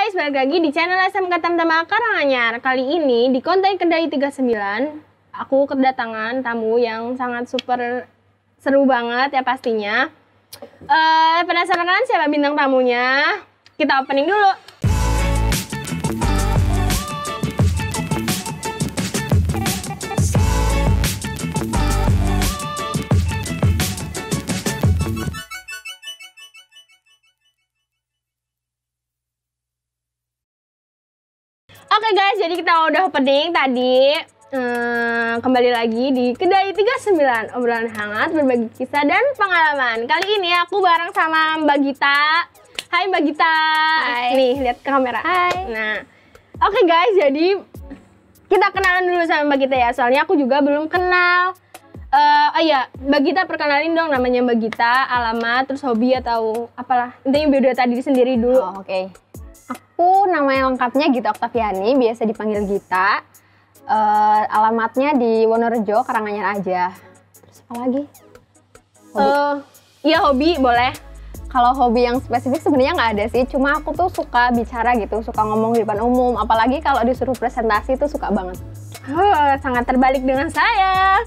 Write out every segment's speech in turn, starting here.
guys, balik lagi di channel SMK Tamtama Karanganyar. Kali ini di konten Kedai 39 aku kedatangan tamu yang sangat super seru banget ya pastinya. Penasaran kan siapa bintang tamunya? Kita opening dulu. Oke guys, jadi kita udah opening tadi. Kembali lagi di Kedai 39, obrolan hangat, berbagi kisah dan pengalaman. Kali ini aku bareng sama Mbak Gita. Hai Mbak Gita. Hai. Nih, lihat ke kamera. Hai. Nah, oke guys, jadi kita kenalan dulu sama Mbak Gita ya. Soalnya aku juga belum kenal. Oh iya, Mbak Gita perkenalin dong namanya Mbak Gita, alamat, terus hobi atau apalah. Intinya biodata diri sendiri dulu. Oh, oke. Aku namanya lengkapnya Gita Oktaviani, biasa dipanggil Gita. Alamatnya di Wonorejo, Karanganyar aja. Terus apa lagi? Iya hobi boleh. Kalau hobi yang spesifik sebenarnya nggak ada sih, cuma aku tuh suka bicara gitu, suka ngomong di depan umum. Apalagi kalau disuruh presentasi tuh suka banget. Sangat terbalik dengan saya.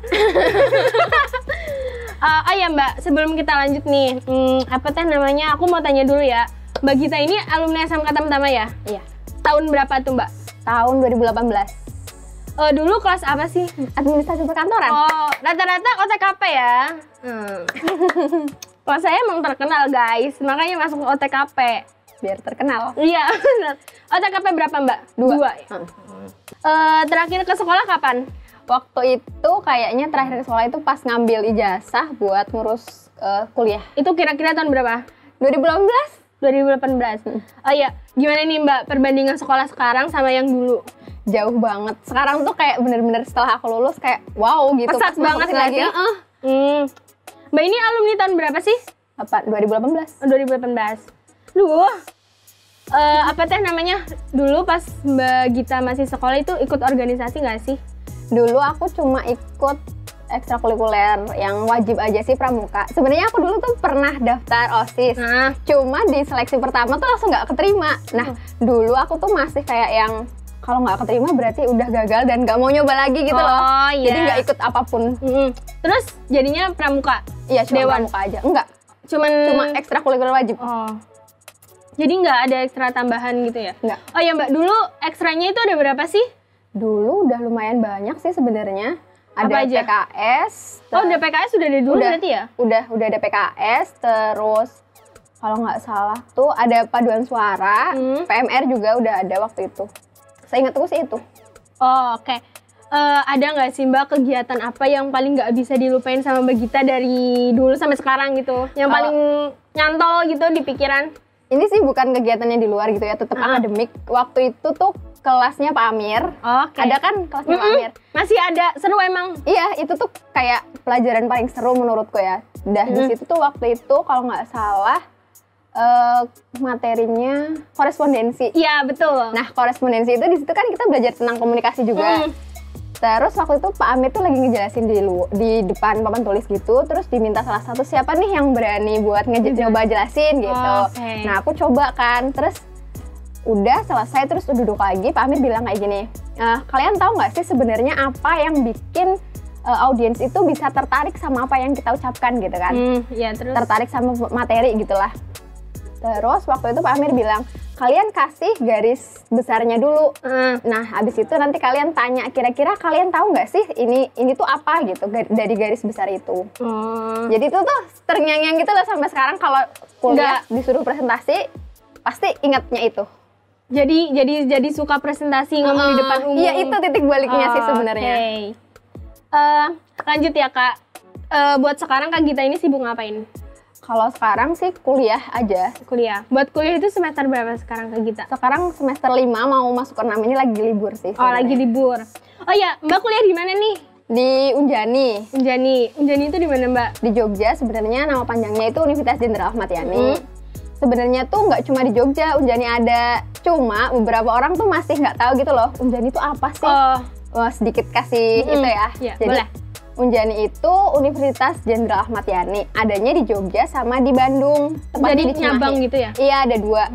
Oh ya Mbak, sebelum kita lanjut nih, apa teh namanya? Aku mau tanya dulu ya. Mbak Gita ini alumni SMK Tamtama ya? Iya. Tahun berapa tuh Mbak? Tahun 2018. Dulu kelas apa sih? Administrasi perkantoran. Oh, rata-rata OTKP ya? Kalau saya emang terkenal guys, makanya masuk ke OTKP. Biar terkenal. Iya, benar. OTKP berapa Mbak? Dua. Terakhir ke sekolah kapan? Waktu itu kayaknya terakhir ke sekolah itu pas ngambil ijazah buat ngurus kuliah. Itu kira-kira tahun berapa? 2018. 2018. Oh iya, gimana nih Mbak perbandingan sekolah sekarang sama yang dulu? Jauh banget. Sekarang tuh kayak bener-bener setelah aku lulus kayak wow gitu. Pesat banget nggak sih? Mbak ini alumni tahun berapa sih? Apa? 2018. 2018. Duh. Apa teh namanya? Dulu pas Mbak Gita masih sekolah itu ikut organisasi nggak sih? Dulu aku cuma ikut ekstrakurikuler yang wajib aja sih pramuka. Sebenarnya aku dulu tuh pernah daftar OSIS. Cuma di seleksi pertama tuh langsung nggak keterima. Nah, dulu aku tuh masih kayak yang kalau nggak keterima berarti udah gagal dan nggak mau nyoba lagi gitu loh. Iya. Jadi nggak ikut apapun. Terus jadinya pramuka? Iya, cuma Dewan. pramuka aja. Enggak. Cuma ekstrakurikuler wajib. Oh. Jadi nggak ada ekstra tambahan gitu ya? Nggak. Oh ya Mbak, dulu ekstranya itu ada berapa sih? Dulu udah lumayan banyak sih sebenarnya. Ada aja? PKS. Oh, udah PKS sudah dari dulu berarti ya? Udah ada PKS, terus kalau nggak salah tuh ada paduan suara, PMR juga udah ada waktu itu. Saya ingat sih itu. Oh, oke. Ada nggak sih Mbak kegiatan apa yang paling nggak bisa dilupain sama Mbak Gita dari dulu sampai sekarang gitu? Yang paling nyantol gitu di pikiran? Ini sih bukan kegiatannya di luar gitu ya, tetap akademik. Waktu itu tuh kelasnya Pak Amir. Ada kan kelasnya Pak Amir? Masih ada, seru emang. Iya, itu tuh kayak pelajaran paling seru menurutku ya. Di situ tuh waktu itu kalau nggak salah materinya korespondensi. Iya, betul. Nah, korespondensi itu di situ kan kita belajar tentang komunikasi juga. Terus waktu itu Pak Amir tuh lagi ngejelasin di depan papan tulis gitu, terus diminta salah satu siapa nih yang berani buat nyoba jelasin gitu. Nah, aku coba kan, terus udah selesai terus duduk lagi, Pak Amir bilang kayak gini, kalian tahu nggak sih sebenarnya apa yang bikin audiens itu bisa tertarik sama apa yang kita ucapkan gitu kan? Ya, terus Tertarik sama materi gitulah. Terus waktu itu Pak Amir bilang, kalian kasih garis besarnya dulu. Nah, habis itu nanti kalian tanya, kira-kira kalian tahu nggak sih ini tuh apa gitu dari garis besar itu. Jadi itu tuh terngiang-ngiang gitu loh sampai sekarang kalau kuliah disuruh presentasi pasti ingatnya itu. Jadi suka presentasi ngomong di depan umum. Iya, itu titik baliknya sih sebenarnya. Lanjut ya Kak. Buat sekarang Kak Gita ini sibuk ngapain? Kalau sekarang sih kuliah aja. Kuliah. Buat kuliah itu semester berapa sekarang Kak Gita? Sekarang semester 5 mau masuk ke 6 ini lagi libur sih. Oh, lagi libur. Oh ya, Mbak kuliah di mana nih? Di Unjani. Unjani itu di mana Mbak? Di Jogja. Sebenarnya nama panjangnya itu Universitas Jenderal Ahmad Yani. Sebenarnya tuh nggak cuma di Jogja Unjani ada, cuma beberapa orang tuh masih nggak tahu gitu loh Unjani itu apa sih. Sedikit kasih itu ya. Iya, jadi boleh. Unjani itu Universitas Jenderal Ahmad Yani, adanya di Jogja sama di Bandung. Jadi di Cimahi. nyabang gitu ya? Iya, ada 2.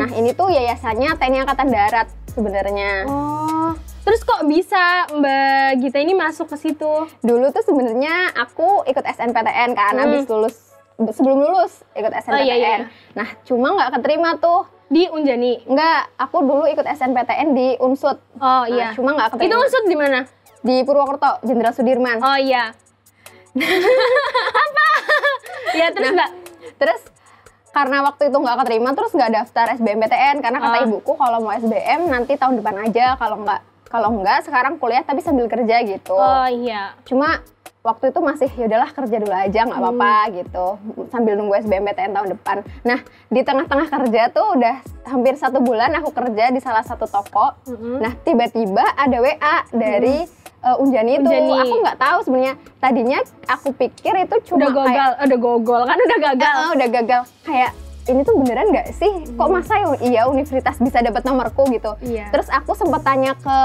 Nah, ini tuh yayasannya TNI Angkatan Darat sebenarnya. Oh. Terus kok bisa Mbak Gita ini masuk ke situ? Dulu tuh sebenarnya aku ikut SNPTN kan, habis lulus, sebelum lulus ikut SNPTN. iya. Nah, cuma nggak keterima tuh. Di Unjani? Enggak, aku dulu ikut SNPTN di Unsud. Oh iya. Cuma nggak keterima. Itu Unsud di mana? Di Purwokerto, Jenderal Sudirman. Oh iya. Apa? Ya terus Mbak? Terus karena waktu itu nggak keterima, terus nggak daftar SBMPTN karena kata ibuku kalau mau SBM nanti tahun depan aja, kalau nggak sekarang kuliah tapi sambil kerja gitu. Oh iya. Cuma waktu itu masih ya udahlah kerja dulu aja nggak apa-apa gitu sambil nunggu SBMPTN tahun depan. Nah di tengah-tengah kerja tuh udah hampir 1 bulan aku kerja di salah satu toko. Nah tiba-tiba ada WA dari Unjani itu. Aku nggak tahu sebenarnya. Tadinya aku pikir itu cuma udah gogol kan udah gagal. Udah gagal. Kayak ini tuh beneran nggak sih? Kok masa iya universitas bisa dapat nomorku gitu? Iya. Terus aku sempat tanya ke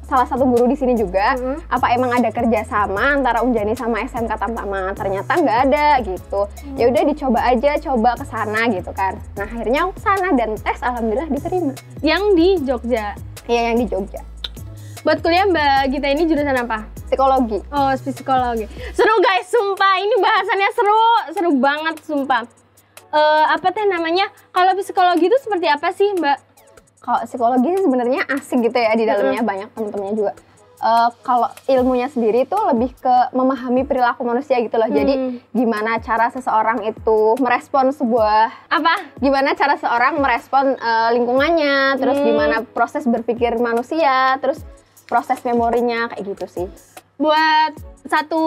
salah satu guru di sini juga, apa emang ada kerjasama antara Unjani sama SMK Tamtama? Ternyata nggak ada gitu. Ya udah dicoba aja, coba ke sana gitu kan. Nah akhirnya aku ke sana dan tes, alhamdulillah diterima. Yang di Jogja? Iya yang di Jogja. Buat kuliah Mbak Gita ini jurusan apa? Psikologi. Oh psikologi. Seru guys, sumpah ini bahasannya seru banget sumpah. Apa teh namanya? Kalau psikologi itu seperti apa sih Mbak? Kalau psikologi sih sebenarnya asik gitu ya di dalamnya, banyak temen-temennya juga. Kalau ilmunya sendiri tuh lebih ke memahami perilaku manusia gitu loh. Jadi gimana cara seseorang itu merespon gimana cara seorang merespon lingkungannya, terus gimana proses berpikir manusia, terus proses memorinya kayak gitu sih. Buat satu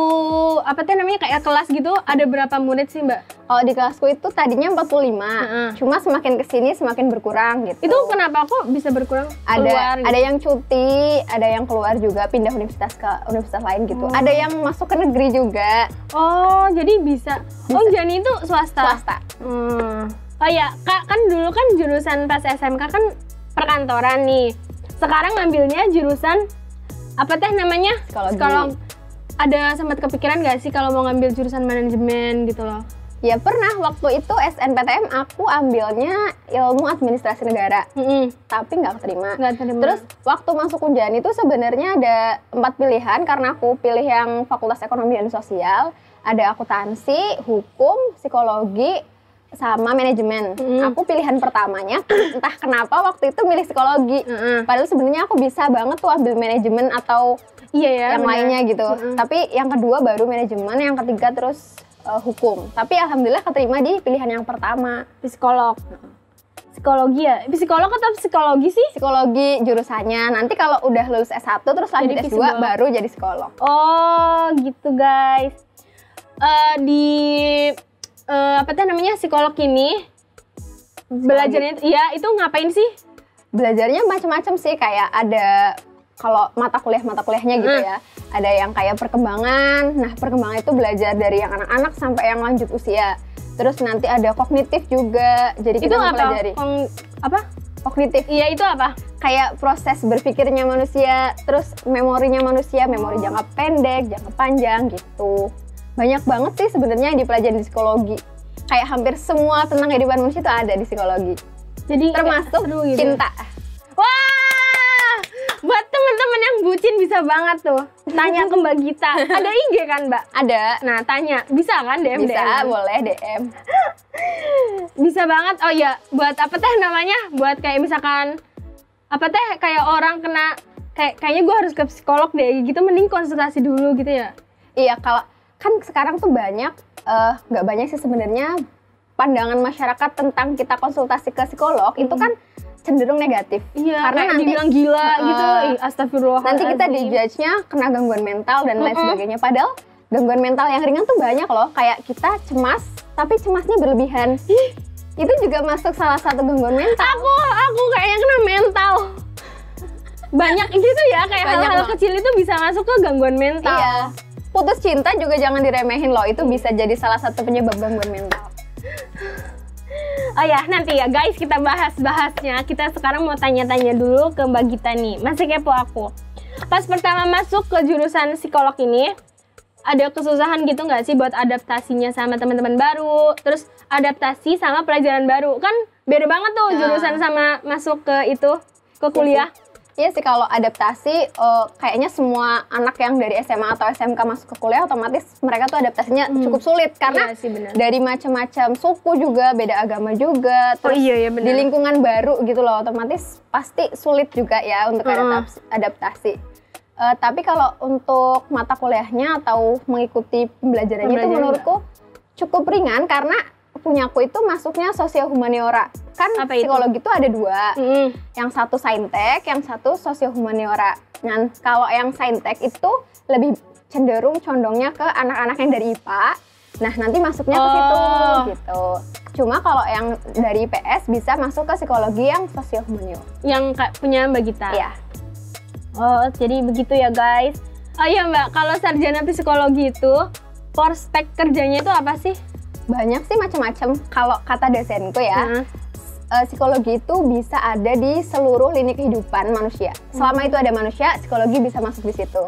kayak kelas gitu ada berapa murid sih Mbak? Kalau di kelasku itu tadinya 45, cuma semakin kesini semakin berkurang gitu. Itu kenapa kok bisa berkurang? Ada yang cuti, ada yang keluar juga pindah universitas ke universitas lain gitu. Ada yang masuk ke negeri juga. Oh jadi bisa. Oh Unjani itu swasta? Swasta. Oh ya, kan dulu kan jurusan pas SMK kan perkantoran nih. Sekarang ngambilnya jurusan apa teh namanya? Psikologi. Ada sempat kepikiran nggak sih kalau mau ngambil jurusan manajemen gitu loh? Ya pernah, waktu itu SNPTM aku ambilnya ilmu administrasi negara, tapi nggak keterima. Terus waktu masuk Unjani itu sebenarnya ada 4 pilihan karena aku pilih yang Fakultas Ekonomi dan Sosial. Ada akuntansi, hukum, psikologi, sama manajemen. Aku pilihan pertamanya entah kenapa waktu itu milih psikologi. Padahal sebenarnya aku bisa banget tuh ambil manajemen atau yang lainnya gitu. Tapi yang kedua baru manajemen, yang ketiga terus hukum. Tapi alhamdulillah keterima di pilihan yang pertama, psikolog. Psikologi ya? Psikolog atau psikologi sih? Psikologi jurusannya. Nanti kalau udah lulus S1 terus lanjut S2 baru jadi psikolog. Oh, gitu guys. Psikolog ini belajarnya itu ngapain sih? Belajarnya macam-macam sih, kayak ada kalau mata kuliahnya gitu ya. Ada yang kayak perkembangan. Nah, perkembangan itu belajar dari yang anak-anak sampai yang lanjut usia. Terus nanti ada kognitif juga. Jadi kita mempelajari. Kognitif. Iya, itu apa? Kayak proses berpikirnya manusia, terus memorinya manusia, memori jangka pendek, jangka panjang gitu. Banyak banget sih sebenarnya yang dipelajari di psikologi. Kayak hampir semua tentang kehidupan manusia itu ada di psikologi. Jadi termasuk gitu. Cinta. Wah, buat teman-teman yang bucin bisa banget tuh tanya ke Mbak Gita. Ada IG kan Mbak? Ada. Nah tanya, bisa kan DM? Bisa, boleh DM. Bisa banget. Oh iya, buat apa teh namanya? Buat kayak misalkan kayak orang kena kayaknya gue harus ke psikolog deh gitu, mending konsultasi dulu gitu ya? Iya, kalau kan sekarang tuh banyak, nggak banyak sih sebenarnya pandangan masyarakat tentang kita konsultasi ke psikolog itu kan cenderung negatif. Iya, karena nanti dibilang gila gitu. Astagfirullah. Nanti kita dijudge-nya kena gangguan mental dan lain sebagainya. Padahal gangguan mental yang ringan tuh banyak loh. Kayak kita cemas, tapi cemasnya berlebihan. Itu juga masuk salah satu gangguan mental. Aku kayaknya kena mental. Banyak gitu ya, kayak hal-hal kecil itu bisa masuk ke gangguan mental. Iya. Putus cinta juga jangan diremehin loh, itu bisa jadi salah satu penyebab gangguan mental. Oh ya, nanti ya guys kita bahas-bahasnya. Kita sekarang mau tanya-tanya dulu ke Mbak Gita nih. Masih kepo aku. Pas pertama masuk ke jurusan psikolog ini, ada kesusahan gitu nggak sih buat adaptasinya sama teman-teman baru, terus adaptasi sama pelajaran baru? Kan beda banget tuh jurusan sama masuk ke itu, ke kuliah. Iya sih, kalau adaptasi kayaknya semua anak yang dari SMA atau SMK masuk ke kuliah otomatis mereka tuh adaptasinya cukup sulit karena Iya sih, benar. dari macam-macam suku juga, beda agama juga, terus iya, benar. di lingkungan baru gitu loh, otomatis pasti sulit juga ya untuk adaptasi. Tapi kalau untuk mata kuliahnya atau mengikuti pembelajarannya itu menurutku cukup ringan karena punyaku itu masuknya sosio humaniora. Kan apa itu? Psikologi itu ada 2. Yang satu saintek, yang satu sosio humaniora. Nah, kalau yang saintek itu lebih cenderung condongnya ke anak-anak yang dari IPA. Nah, nanti masuknya ke situ gitu. Cuma kalau yang dari IPS bisa masuk ke psikologi yang sosio humaniora. Yang punya Mbak Gita. Iya. Oh, jadi begitu ya guys. Oh iya Mbak, kalau sarjana psikologi itu prospek kerjanya itu apa sih? Banyak sih macam-macam. Kalau kata dosenku ya, psikologi itu bisa ada di seluruh lini kehidupan manusia. Selama itu ada manusia, psikologi bisa masuk di situ.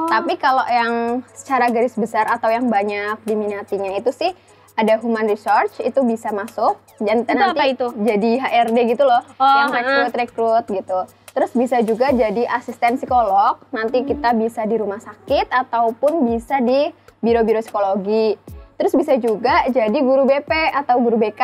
Tapi kalau yang secara garis besar atau yang banyak diminatinya itu sih ada human research, itu bisa masuk. Dan itu nanti apa itu? jadi HRD gitu loh, yang rekrut gitu. Terus bisa juga jadi asisten psikolog, nanti kita bisa di rumah sakit ataupun bisa di biro-biro psikologi. Terus bisa juga jadi guru BP atau guru BK.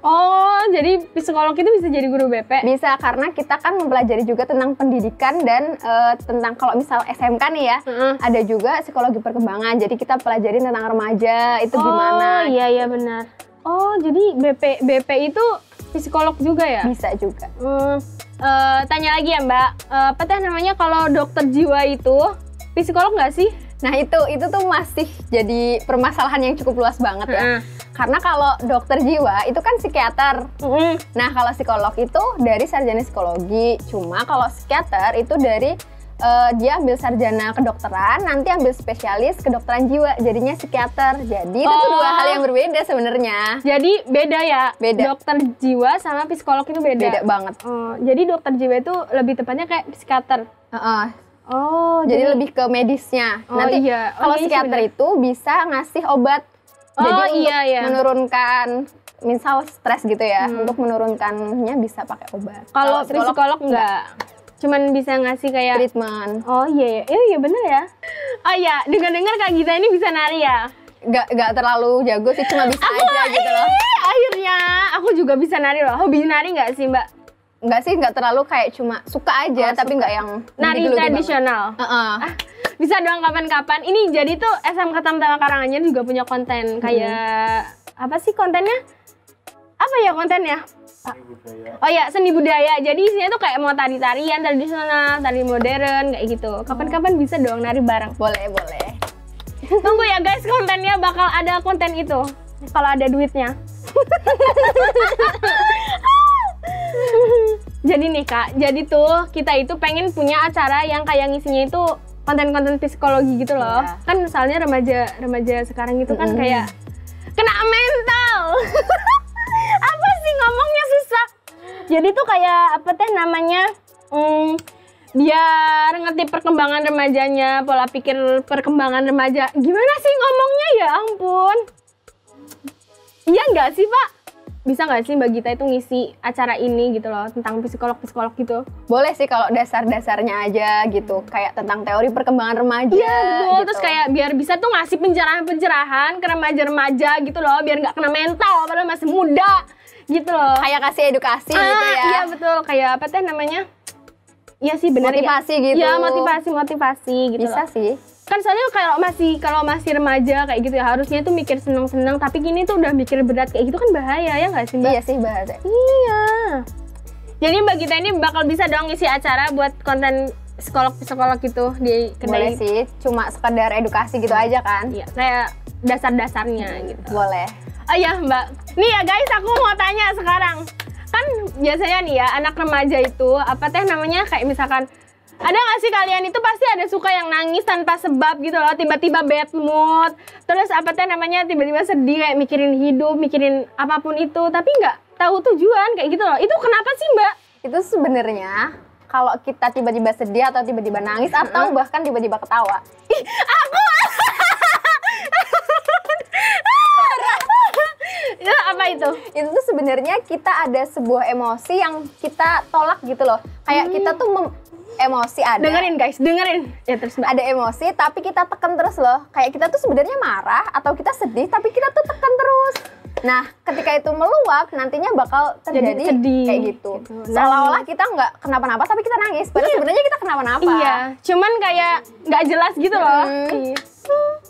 Oh, jadi psikolog itu bisa jadi guru BP? Bisa, karena kita kan mempelajari juga tentang pendidikan dan tentang kalau misal SMK nih ya, ada juga psikologi perkembangan. Jadi kita pelajarin tentang remaja, itu gimana. Oh iya benar. Oh, jadi BP itu psikolog juga ya? Bisa juga. Tanya lagi ya Mbak, apa teh namanya kalau dokter jiwa itu psikolog nggak sih? Nah itu tuh masih jadi permasalahan yang cukup luas banget ya. Karena kalau dokter jiwa itu kan psikiater. Nah kalau psikolog itu dari sarjana psikologi. Cuma kalau psikiater itu dari dia ambil sarjana kedokteran, nanti ambil spesialis kedokteran jiwa, jadinya psikiater. Jadi itu tuh 2 hal yang berbeda sebenarnya. Jadi beda ya? Beda. Dokter jiwa sama psikolog itu beda? Beda banget. Jadi dokter jiwa itu lebih tepatnya kayak psikiater? Oh, jadi lebih ke medisnya. Nanti kalau psikiater itu bisa ngasih obat. Jadi untuk menurunkan misal stres gitu ya, untuk menurunkannya bisa pakai obat. Kalau psikolog enggak? Cuman bisa ngasih kayak treatment. Oh iya bener ya. Oh iya, dengar-dengar Kak Gita ini bisa nari ya? Gak terlalu jago sih, cuma bisa aja gitu loh. Akhirnya aku juga bisa nari loh. Hobi nari nggak sih Mbak? Enggak sih, nggak terlalu, kayak cuma suka aja, tapi nggak yang nari tradisional. Bisa dong kapan-kapan. Ini jadi tuh SMK Tamtama Karanganyar juga punya konten kayak apa sih kontennya? Apa ya kontennya? Oh ya, seni budaya. Jadi isinya tuh kayak mau tari-tarian tradisional, tari modern kayak gitu. Kapan-kapan bisa dong nari bareng. Boleh. Tunggu ya guys, kontennya bakal ada konten itu kalau ada duitnya. Jadi nih Kak, jadi tuh kita itu pengen punya acara yang kayak ngisinya itu konten-konten psikologi gitu loh. Kan misalnya remaja sekarang itu kan kayak kena mental. Apa sih ngomongnya susah. Jadi tuh kayak apa teh namanya? Biar ngerti perkembangan remajanya, pola pikir perkembangan remaja. Gimana sih ngomongnya ya ampun. Iya nggak sih Pak? Bisa nggak sih Mbak Gita itu ngisi acara ini gitu loh, tentang psikolog-psikolog gitu? Boleh sih kalau dasar-dasarnya aja gitu, kayak tentang teori perkembangan remaja. Iya betul, gitu. Terus kayak biar bisa tuh ngasih pencerahan-pencerahan ke remaja-remaja gitu loh, biar nggak kena mental padahal masih muda gitu loh. Kayak kasih edukasi gitu ya. Iya betul, kayak apa teh namanya? Iya sih benar ya. Motivasi gitu. Iya motivasi gitu. Bisa loh. sih. Kan soalnya kalau masih remaja kayak gitu ya harusnya tuh mikir seneng-seneng, tapi gini tuh udah mikir berat kayak gitu kan bahaya ya nggak sih Mbak? Iya sih bahaya. Iya. Jadi Mbak Gita ini bakal bisa dong ngisi acara buat konten psikolog gitu di kedai. Boleh sih, cuma sekedar edukasi gitu aja kan? Iya, kayak dasar-dasarnya gitu. Boleh. Oh iya Mbak, nih ya guys aku mau tanya sekarang. Kan biasanya nih ya anak remaja itu apa teh namanya kayak misalkan ada nggak sih kalian itu pasti ada suka yang nangis tanpa sebab gitu loh, tiba-tiba bad mood, terus apa teh namanya tiba-tiba sedih kayak mikirin hidup, mikirin apapun itu, tapi nggak tahu tujuan kayak gitu loh. Itu kenapa sih Mbak? Itu sebenarnya kalau kita tiba-tiba sedih atau tiba-tiba nangis atau bahkan tiba-tiba ketawa. Ih, aku itu? Itu tuh sebenarnya kita ada sebuah emosi yang kita tolak gitu loh. Kayak kita tuh emosi ada. Dengerin guys, dengerin. Ya terus Mbak. Ada emosi tapi kita tekan terus loh. Kayak kita tuh sebenarnya marah atau kita sedih tapi kita tuh tekan terus. Nah, ketika itu meluap nantinya bakal terjadi sedih, kayak gitu. gitu. Seolah-olah kita nggak kenapa-napa tapi kita nangis. Padahal sebenarnya kita kenapa-napa. Iya, cuman kayak nggak jelas gitu loh. Iya.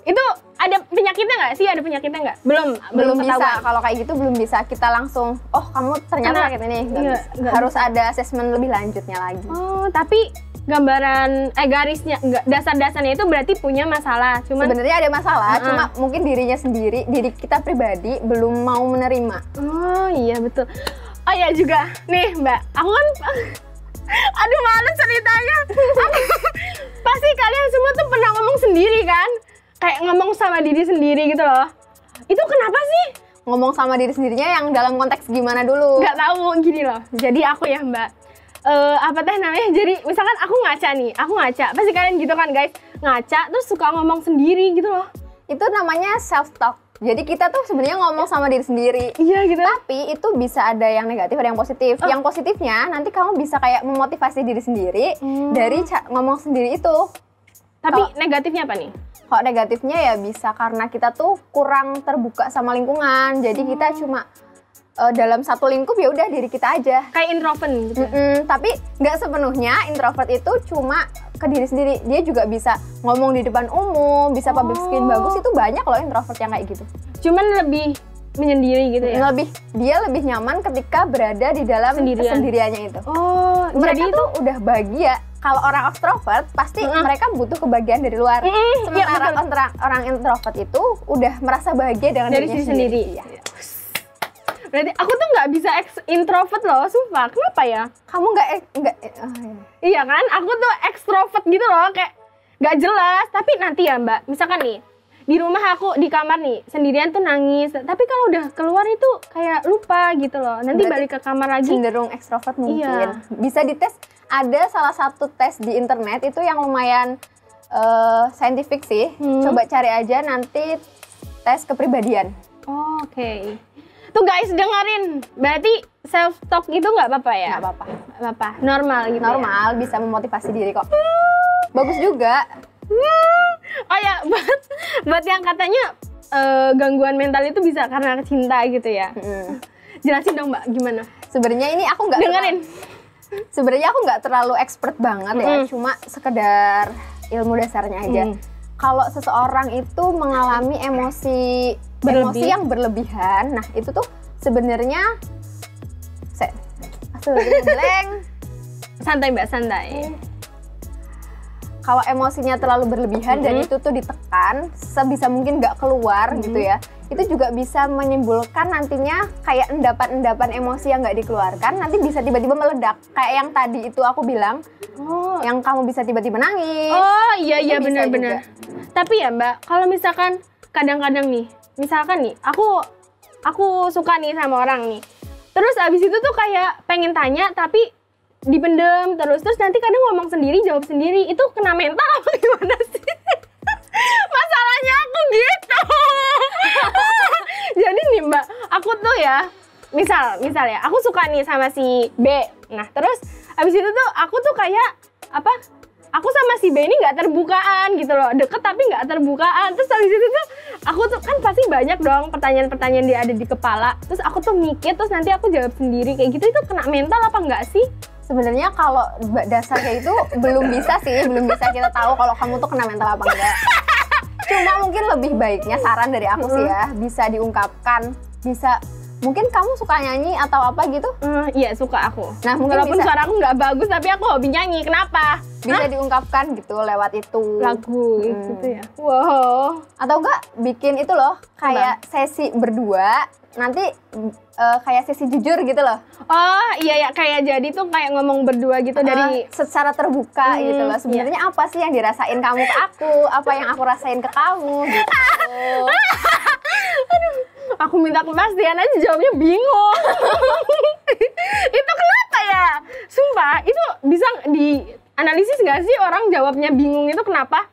Itu ada penyakitnya nggak sih? Ada penyakitnya nggak? Belum bisa. ketahuan. Kalau kayak gitu belum bisa kita langsung, oh kamu ternyata sakit ini. Nggak Iya, bisa. nggak Harus ada asesmen lebih lanjutnya lagi. Oh, tapi gambaran garisnya dasar-dasarnya itu berarti punya masalah. Cuman Sebenarnya ada masalah, cuma mungkin dirinya sendiri, diri kita pribadi belum mau menerima. oh iya betul. Oh iya juga. Nih, Mbak. Aku kan aduh males ceritanya. Pasti kalian semua tuh pernah ngomong sendiri kan? Kayak ngomong sama diri sendiri gitu loh. Itu kenapa sih? Ngomong sama diri sendirinya yang dalam konteks gimana dulu? Nggak tahu gini loh. Jadi aku ya Mbak. Apa teh namanya? Jadi misalkan aku ngaca. Pasti kalian gitu kan guys, ngaca terus suka ngomong sendiri gitu loh. Itu namanya self talk. Jadi kita tuh sebenarnya ngomong sama diri sendiri. Iya gitu. Tapi itu bisa ada yang negatif, ada yang positif. Yang positifnya nanti kamu bisa kayak memotivasi diri sendiri dari ngomong sendiri itu. Tapi negatifnya apa nih? Kalau negatifnya ya bisa karena kita tuh kurang terbuka sama lingkungan. Jadi kita cuma dalam satu lingkup ya udah diri kita aja. Kayak introvert gitu. Tapi nggak sepenuhnya introvert itu cuma ke diri sendiri. Dia juga bisa ngomong di depan umum, bisa public speaking bagus. Itu banyak loh introvert yang kayak gitu. Cuman lebih menyendiri gitu ya. Dia lebih nyaman ketika berada di dalam kesendiriannya itu. Oh, Mereka jadi tuh udah bahagia. Kalau orang extrovert pasti mereka butuh kebahagiaan dari luar. Sementara orang introvert itu udah merasa bahagia dengan dari dirinya sendiri. Iya. Berarti aku tuh nggak bisa introvert loh, sumpah. Kenapa ya? Kamu nggak Iya kan? Aku tuh ekstrovert gitu loh, kayak nggak jelas. Tapi nanti ya Mbak, misalkan nih, di rumah aku di kamar nih, sendirian tuh nangis. Tapi kalau udah keluar itu kayak lupa gitu loh. Nanti Berarti balik ke kamar lagi. cenderung ekstrovert mungkin. Iya. Bisa dites. Ada salah satu tes di internet itu yang lumayan scientific sih. Coba cari aja nanti tes kepribadian. Oh, oke. Tuh guys dengerin, berarti self talk itu nggak apa-apa ya? Nggak apa-apa. Nggak apa, normal gitu. Normal, bisa memotivasi diri kok. Bagus juga. Oh ya, buat yang katanya gangguan mental itu bisa karena cinta gitu ya. Jelasin dong Mbak, gimana? Sebenarnya ini aku nggak dengerin. Sebenarnya aku nggak terlalu expert banget ya, cuma sekedar ilmu dasarnya aja. Kalau seseorang itu mengalami emosi yang berlebihan, nah itu tuh sebenarnya blank. Santai Mbak, santai. Kalau emosinya terlalu berlebihan dan itu tuh ditekan sebisa mungkin nggak keluar gitu ya, itu juga bisa menimbulkan nantinya kayak endapan-endapan emosi yang nggak dikeluarkan, nanti bisa tiba-tiba meledak. Kayak yang tadi itu aku bilang, yang kamu bisa tiba-tiba nangis. Oh iya benar-benar. Tapi ya Mbak, kalau misalkan kadang-kadang nih, misalkan nih, aku suka nih sama orang nih. Terus abis itu tuh kayak pengen tanya tapi dipendem terus nanti kadang ngomong sendiri, jawab sendiri. Itu kena mental apa gimana sih? Masalahnya aku gitu. Jadi nih Mbak, aku tuh ya, misal ya, aku suka nih sama si B. Nah terus abis itu tuh aku tuh kayak aku sama si B ini nggak terbukaan gitu loh, deket tapi nggak terbukaan. Terus habis itu tuh aku tuh kan pasti banyak dong pertanyaan-pertanyaan dia ada di kepala. Terus aku tuh mikir, terus nanti aku jawab sendiri kayak gitu. Itu kena mental apa enggak sih? Sebenarnya kalau dasarnya itu belum bisa kita tahu kalau kamu tuh kena mental apa enggak. Cuma mungkin lebih baiknya saran dari aku sih ya, bisa diungkapkan, mungkin kamu suka nyanyi atau apa gitu? Iya suka aku. Nah mungkin walaupun suara aku nggak bagus tapi aku hobi nyanyi. Kenapa? Bisa diungkapkan gitu lewat itu. Lagu gitu ya. Wow. Atau enggak bikin itu loh kayak sesi berdua. Nanti kayak sesi jujur gitu loh. Oh iya kayak jadi tuh kayak ngomong berdua gitu dari secara terbuka gitu loh. Sebenarnya apa sih yang dirasain kamu ke aku? Apa yang aku rasain ke kamu gitu. Aduh, aku minta kepastian aja jawabnya bingung. Itu kenapa ya? Sumpah, itu bisa dianalisis nggak sih orang jawabnya bingung itu kenapa?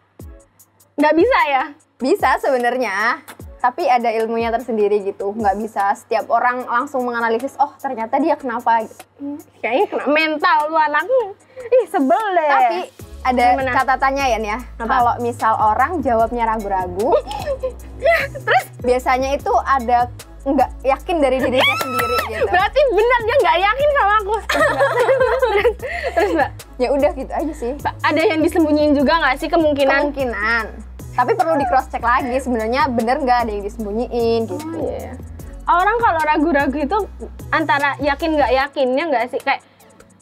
Nggak bisa ya? Bisa sebenarnya. tapi ada ilmunya tersendiri gitu. Nggak bisa setiap orang langsung menganalisis, oh ternyata dia kenapa gitu. Kayaknya kena mental lu anaknya. Ih, sebel deh. Tapi ada Gimana? catatannya ya. Kalau misal orang jawabnya ragu-ragu, terus biasanya itu ada nggak yakin dari dirinya sendiri gitu. Berarti benar dia nggak yakin sama aku. Terus Mbak, Ya udah gitu aja sih. Mbak, ada yang disembunyiin juga nggak sih kemungkinan? Kemungkinan. Tapi perlu di cross check lagi sebenarnya bener nggak ada yang disembunyiin gitu. Oh, iya. Orang kalau ragu-ragu itu antara yakin nggak yakinnya nggak sih? Kayak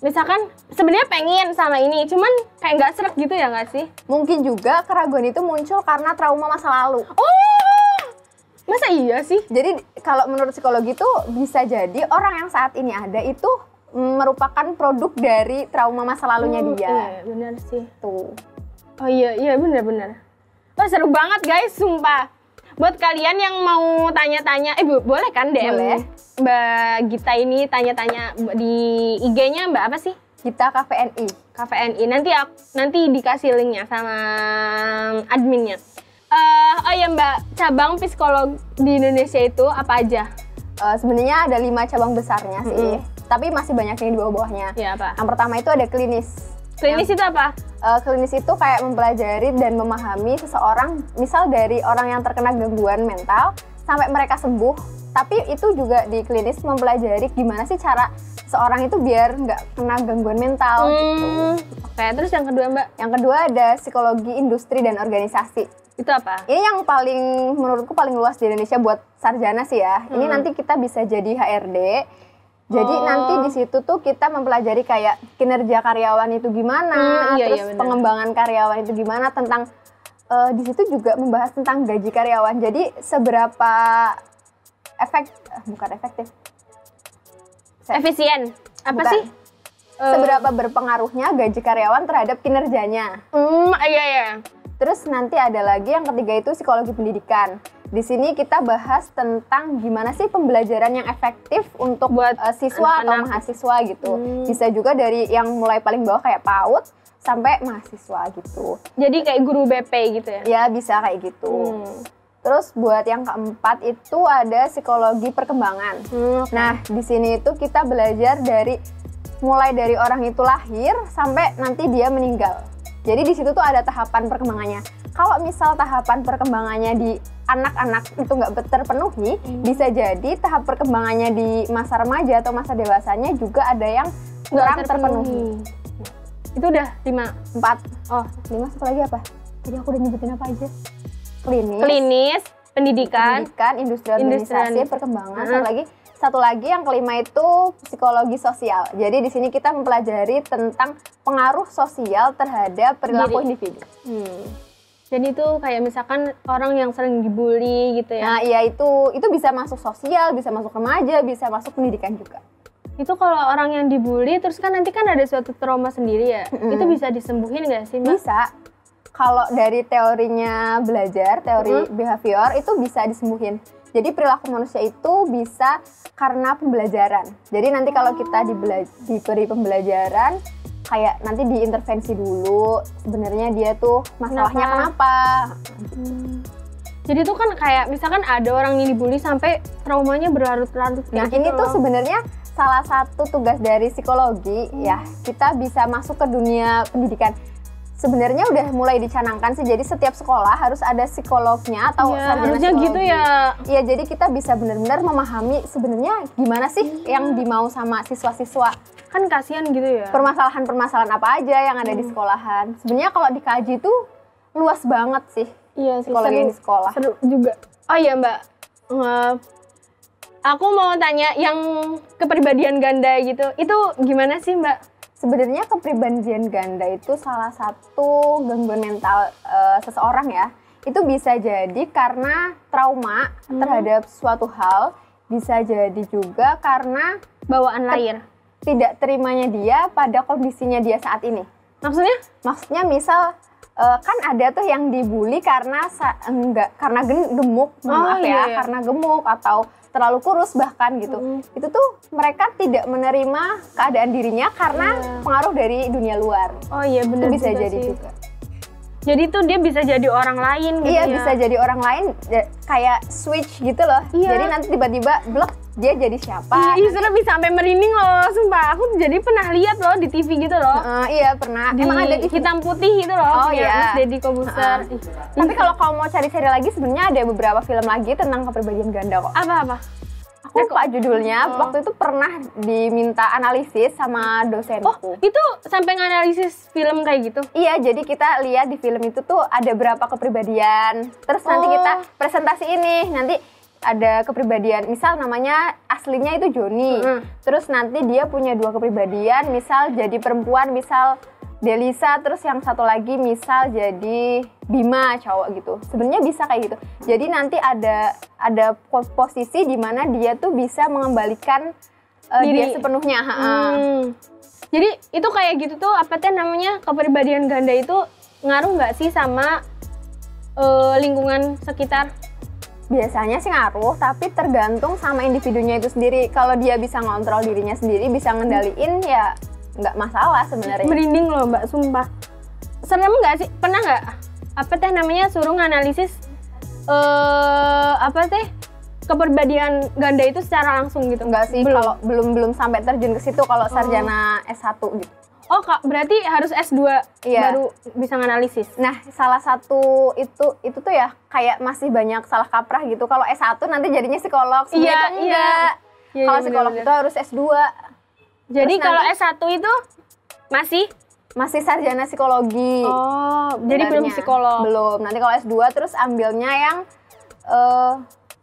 misalkan sebenarnya pengen sama ini, cuman kayak nggak srek gitu ya nggak sih? Mungkin juga keraguan itu muncul karena trauma masa lalu. Oh, masa iya sih? Jadi kalau menurut psikologi itu bisa jadi orang yang saat ini ada itu merupakan produk dari trauma masa lalunya dia. Iya, benar sih. Tuh. Oh iya benar. Wah, seru banget guys, sumpah. Buat kalian yang mau tanya-tanya, boleh kan DM Boleh. Mbak Gita ini tanya-tanya di IG-nya Mbak apa sih? Kita KVNI. KVNI. Nanti dikasih linknya sama adminnya. Oh ya Mbak, cabang psikolog di Indonesia itu apa aja? Sebenarnya ada 5 cabang besarnya sih, tapi masih banyak yang di bawah-bawahnya. Ya apa? Yang pertama itu ada klinis. Klinis itu apa? Klinis itu kayak mempelajari dan memahami seseorang, misal dari orang yang terkena gangguan mental sampai mereka sembuh. Tapi itu juga di klinis mempelajari gimana sih cara seorang itu biar nggak kena gangguan mental gitu. Oke, terus yang kedua Mbak? Yang kedua ada psikologi industri dan organisasi. Itu apa? Ini yang menurutku paling luas di Indonesia buat sarjana sih ya. Ini nanti kita bisa jadi HRD. Jadi nanti di situ tuh kita mempelajari kayak kinerja karyawan itu gimana, terus bener. pengembangan karyawan itu gimana, tentang di situ juga membahas tentang gaji karyawan. Jadi seberapa efektif. Efisien. Apa Bukan. sih? Seberapa berpengaruhnya gaji karyawan terhadap kinerjanya. Iya. Terus nanti ada lagi yang ketiga itu psikologi pendidikan. Di sini kita bahas tentang gimana sih pembelajaran yang efektif untuk buat siswa atau anak-anak. mahasiswa gitu. Bisa juga dari yang mulai paling bawah kayak PAUD sampai mahasiswa gitu. Jadi kayak guru BP gitu ya? Ya bisa kayak gitu. Terus buat yang keempat itu ada psikologi perkembangan. Nah di sini itu kita belajar mulai dari orang itu lahir sampai nanti dia meninggal. Jadi di situ tuh ada tahapan perkembangannya. Kalau misal tahapan perkembangannya di anak-anak itu nggak terpenuhi, bisa jadi tahap perkembangannya di masa remaja atau masa dewasanya juga ada yang kurang terpenuhi. Itu udah 5. 4. Oh, 5 satu lagi apa? Tadi aku udah nyebutin apa aja? Klinis, pendidikan, industri organisasi, perkembangan, satu lagi yang kelima itu psikologi sosial. Jadi di sini kita mempelajari tentang pengaruh sosial terhadap perilaku individu. Jadi itu kayak misalkan orang yang sering dibully gitu ya. Nah, iya itu bisa masuk sosial, bisa masuk remaja, bisa masuk pendidikan juga. Itu kalau orang yang dibully terus kan nanti kan ada suatu trauma sendiri ya. Itu bisa disembuhin nggak sih, Mbak? Bisa. Kalau dari teorinya belajar, teori behavior itu bisa disembuhin. Jadi perilaku manusia itu bisa karena pembelajaran. Jadi nanti kalau kita diberi pembelajaran, kayak nanti diintervensi dulu, sebenarnya dia tuh masalahnya kenapa. Jadi tuh kan kayak misalkan ada orang yang dibully sampai traumanya berlarut-larut. Nah ini tuh sebenarnya salah satu tugas dari psikologi ya, kita bisa masuk ke dunia pendidikan. Sebenarnya udah mulai dicanangkan sih, jadi setiap sekolah harus ada psikolognya atau sarjana harusnya psikologi. gitu ya. Iya, jadi kita bisa benar-benar memahami sebenarnya gimana sih yang dimau sama siswa-siswa. Kan kasihan gitu ya. Permasalahan-permasalahan apa aja yang ada di sekolahan. Sebenarnya kalau dikaji tuh luas banget sih. Iya, psikologi yang di sekolah. Seru juga. Oh iya Mbak, aku mau tanya yang kepribadian ganda gitu, itu gimana sih Mbak? Sebenarnya kepribadian ganda itu salah satu gangguan mental seseorang ya. Itu bisa jadi karena trauma terhadap suatu hal, bisa jadi juga karena bawaan lahir. Tidak terimanya dia pada kondisinya dia saat ini. Maksudnya? Maksudnya misal kan ada tuh yang dibully karena karena gemuk, karena gemuk atau terlalu kurus bahkan gitu. Itu tuh mereka tidak menerima keadaan dirinya karena pengaruh dari dunia luar. Oh iya benar. Itu bisa jadi juga. Jadi tuh dia bisa jadi orang lain gitu Iya, ya. bisa jadi orang lain, kayak switch gitu loh. Iya. Jadi nanti tiba-tiba blok dia jadi siapa. Iya, serem, bisa sampai merinding loh, sumpah. Aku jadi pernah lihat loh di TV gitu loh. Iya, pernah. Di Emang ada di hitam putih gitu loh. Oh, punya iya. Mas Deddy Kobuser. Tapi kalau kamu mau cari seri lagi, sebenarnya ada beberapa film lagi tentang kepribadian ganda kok. Apa-apa? Aku lupa judulnya. Waktu itu pernah diminta analisis sama dosenku. Oh, itu sampai nganalisis film kayak gitu? Iya, jadi kita lihat di film itu tuh ada berapa kepribadian. Terus nanti kita presentasi ini, nanti ada kepribadian, misal namanya aslinya itu Joni. Terus nanti dia punya 2 kepribadian, misal jadi perempuan, misal Delisa, terus yang satu lagi misal jadi Bima, cowok gitu. Sebenarnya bisa kayak gitu. Jadi nanti ada posisi di mana dia tuh bisa mengembalikan dia sepenuhnya. Jadi itu kayak gitu tuh, apa teh namanya, kepribadian ganda itu ngaruh nggak sih sama lingkungan sekitar? Biasanya sih ngaruh, tapi tergantung sama individunya itu sendiri. Kalau dia bisa ngontrol dirinya sendiri, bisa ngendaliin, ya nggak masalah sebenarnya. Merinding loh Mbak, sumpah. Serem nggak sih? Pernah nggak? Apa teh namanya, suruh nganalisis apa teh kepribadian ganda itu secara langsung gitu? Enggak sih, kalau belum sampai terjun ke situ kalau sarjana S1 gitu. Oh, Kak, berarti harus S2 baru bisa nganalisis. Nah, salah satu itu tuh ya kayak masih banyak salah kaprah gitu. Kalau S1 nanti jadinya psikolog, sebenarnya itu enggak. Iya, Kalau psikolog itu harus S2. Jadi kalau S1 itu masih sarjana psikologi. Oh, jadi belum psikolog. Belum. Nanti kalau S2 terus ambilnya yang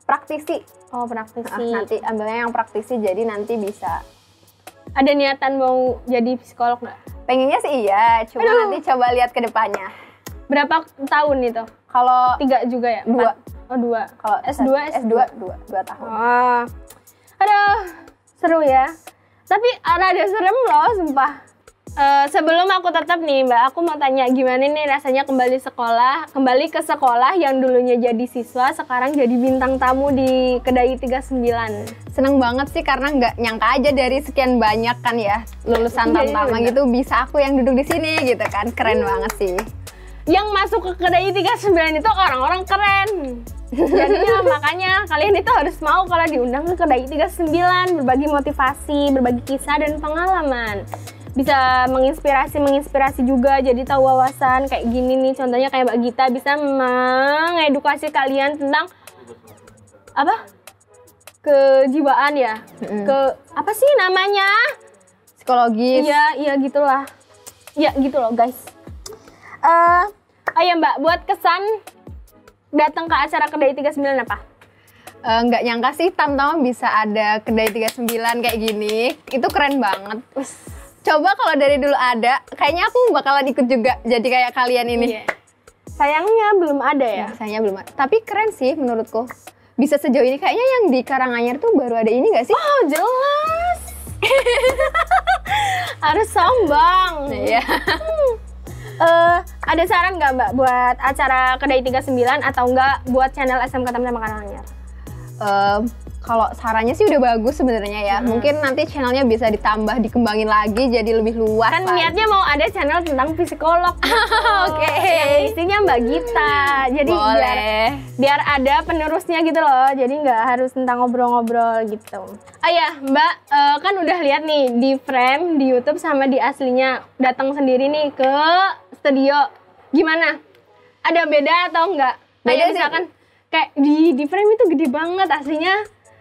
praktisi. Oh, praktisi. Nanti ambilnya yang praktisi, jadi nanti bisa. Ada niatan mau jadi psikolog nggak? Pengennya sih iya, cuma nanti coba lihat ke depannya. Berapa tahun itu? Kalau 3 juga ya? 2. Oh, 2. Kalau S2 2 tahun. Oh. Aduh, seru ya. Tapi rada serem loh, sumpah. Sebelum aku tetap nih Mbak, aku mau tanya gimana nih rasanya kembali ke sekolah yang dulunya jadi siswa, sekarang jadi bintang tamu di Kedai 39. Seneng banget sih karena nggak nyangka aja dari sekian banyak kan ya lulusan tamtama gitu bisa aku yang duduk di sini gitu kan, keren banget sih. Yang masuk ke Kedai 39 itu orang-orang keren. Jadinya makanya kalian itu harus mau kalau diundang ke Kedai 39, berbagi motivasi, berbagi kisah dan pengalaman. Bisa menginspirasi juga, jadi tahu wawasan kayak gini nih, contohnya kayak Mbak Gita bisa mengedukasi kalian tentang apa? Kejiwaan ya? Apa sih namanya? Psikologis. Iya gitulah. Ya gitu loh guys. Ayo Mbak, buat kesan datang ke acara Kedai 39 apa? Nggak nyangka sih Tamtama bisa ada Kedai 39 kayak gini. Itu keren banget. Coba kalau dari dulu ada, kayaknya aku bakalan ikut juga jadi kayak kalian ini. Iya. Sayangnya belum ada ya? Sayangnya belum ada. Tapi keren sih menurutku. Bisa sejauh ini, kayaknya yang di Karanganyar tuh baru ada ini nggak sih? Oh jelas. Harus sombong. Iya. Ada saran nggak Mbak buat acara Kedai 39 atau enggak buat channel SMK Tamtama Karanganyar? Kalau sarannya sih udah bagus sebenarnya ya. Mungkin nanti channelnya bisa ditambah, dikembangin lagi jadi lebih luas. Kan niatnya mau ada channel tentang psikolog. Oke. Yang isinya Mbak Gita. Jadi biar ada penerusnya gitu loh. Jadi nggak harus tentang ngobrol-ngobrol gitu. Oh ya Mbak, kan udah lihat nih di frame di YouTube sama di aslinya. Datang sendiri nih ke studio. Gimana? Ada beda atau enggak? Beda Kayak misalkan kayak di frame itu gede banget, aslinya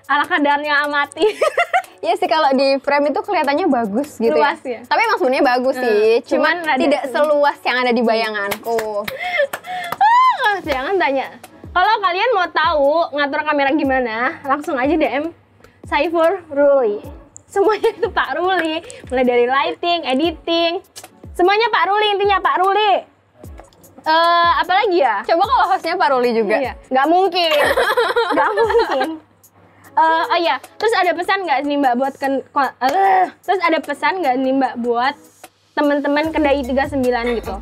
ala kadarnya amati. Iya sih, kalau di frame itu kelihatannya bagus gitu. Luas ya. Tapi emang sebenarnya bagus sih, cuman tidak seluas yang ada di bayanganku. Jangan tanya. Kalau kalian mau tahu ngatur kamera gimana, langsung aja DM Saiful Ruli. Semuanya itu Pak Ruli, mulai dari lighting, editing, semuanya Pak Ruli, intinya Pak Ruli. Apalagi ya? Coba kalau hostnya Pak Ruli juga. Iya. Nggak mungkin. Nggak mungkin. Oh iya, terus ada pesan nggak nih Mbak buat terus ada pesan nggak nih Mbak buat teman-teman Kedai 39 gitu?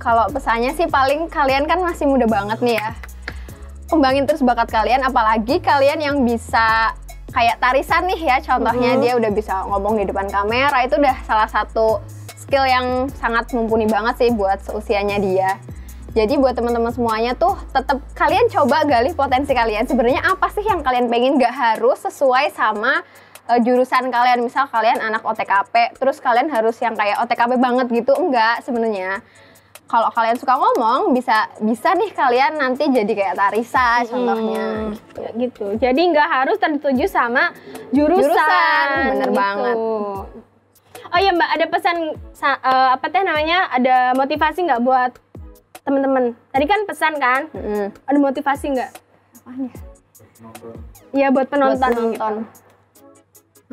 Kalau pesannya sih paling kalian kan masih muda banget nih ya. Kembangin terus bakat kalian, apalagi kalian yang bisa kayak Tarisan nih ya, contohnya dia udah bisa ngomong di depan kamera, itu udah salah satu skill yang sangat mumpuni banget sih buat seusianya dia. Jadi buat teman-teman semuanya tuh tetap kalian coba gali potensi kalian. Sebenarnya apa sih yang kalian pengen, gak harus sesuai sama jurusan kalian. Misal kalian anak OTKP, terus kalian harus yang kayak OTKP banget gitu, enggak sebenarnya. Kalau kalian suka ngomong, bisa nih kalian nanti jadi kayak Tarisa contohnya. Gitu. Jadi nggak harus tertuju sama jurusan. Bener gitu. banget. Oh ya Mbak, ada pesan ada motivasi nggak buat teman-teman? Tadi kan pesan kan? Ada motivasi nggak? Iya buat penonton. Gitu.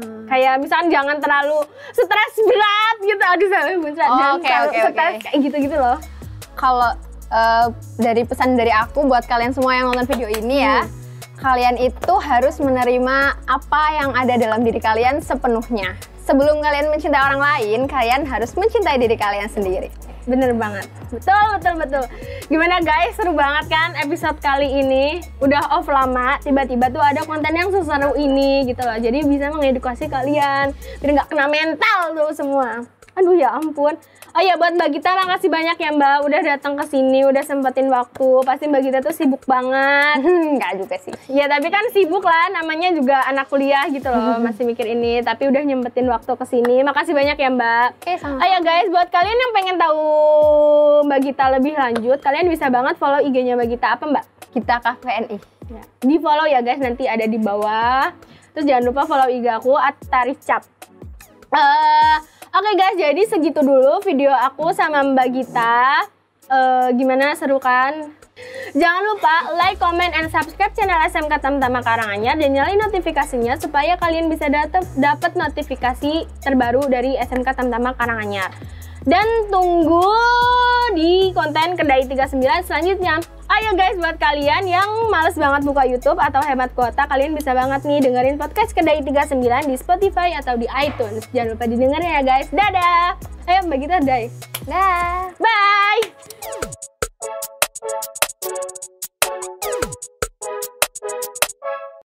Kayak misalkan jangan terlalu stres berat gitu, stres kayak gitu-gitu loh. Kalau dari pesan dari aku buat kalian semua yang nonton video ini ya, kalian itu harus menerima apa yang ada dalam diri kalian sepenuhnya. Sebelum kalian mencintai orang lain, kalian harus mencintai diri kalian sendiri. Bener banget, betul. Gimana guys, seru banget kan episode kali ini? Udah off lama, tiba-tiba tuh ada konten yang seseru ini gitu loh. Jadi bisa mengedukasi kalian, biar nggak kena mental tuh semua. Aduh ya ampun. Oh ya buat Mbak Gita, makasih banyak ya Mbak udah datang ke sini, udah sempetin waktu. Pasti Mbak Gita tuh sibuk banget. Enggak juga sih. Ya tapi kan sibuk lah, namanya juga anak kuliah gitu loh, masih mikir ini. Tapi udah nyempetin waktu ke sini. Makasih banyak ya Mbak. Oke, sama-sama. Oh ya guys, buat kalian yang pengen tahu Mbak Gita lebih lanjut, kalian bisa banget follow IG-nya Mbak Gita. Apa Mbak? Gita KVNI. Ya. Di follow ya guys, nanti ada di bawah. Terus jangan lupa follow IG aku @taricap. Oke guys, jadi segitu dulu video aku sama Mbak Gita. Gimana, seru kan? Jangan lupa like, comment, and subscribe channel SMK Tamtama Karanganyar dan nyalain notifikasinya supaya kalian bisa dapat notifikasi terbaru dari SMK Tamtama Karanganyar. Dan tunggu di konten Kedai 39 selanjutnya. Ayo guys, buat kalian yang males banget buka YouTube atau hemat kuota, kalian bisa banget nih dengerin podcast Kedai 39 di Spotify atau di iTunes. Jangan lupa didengerin ya guys. Dadah. Ayo Mbak Gita, Dah. Dah. Bye.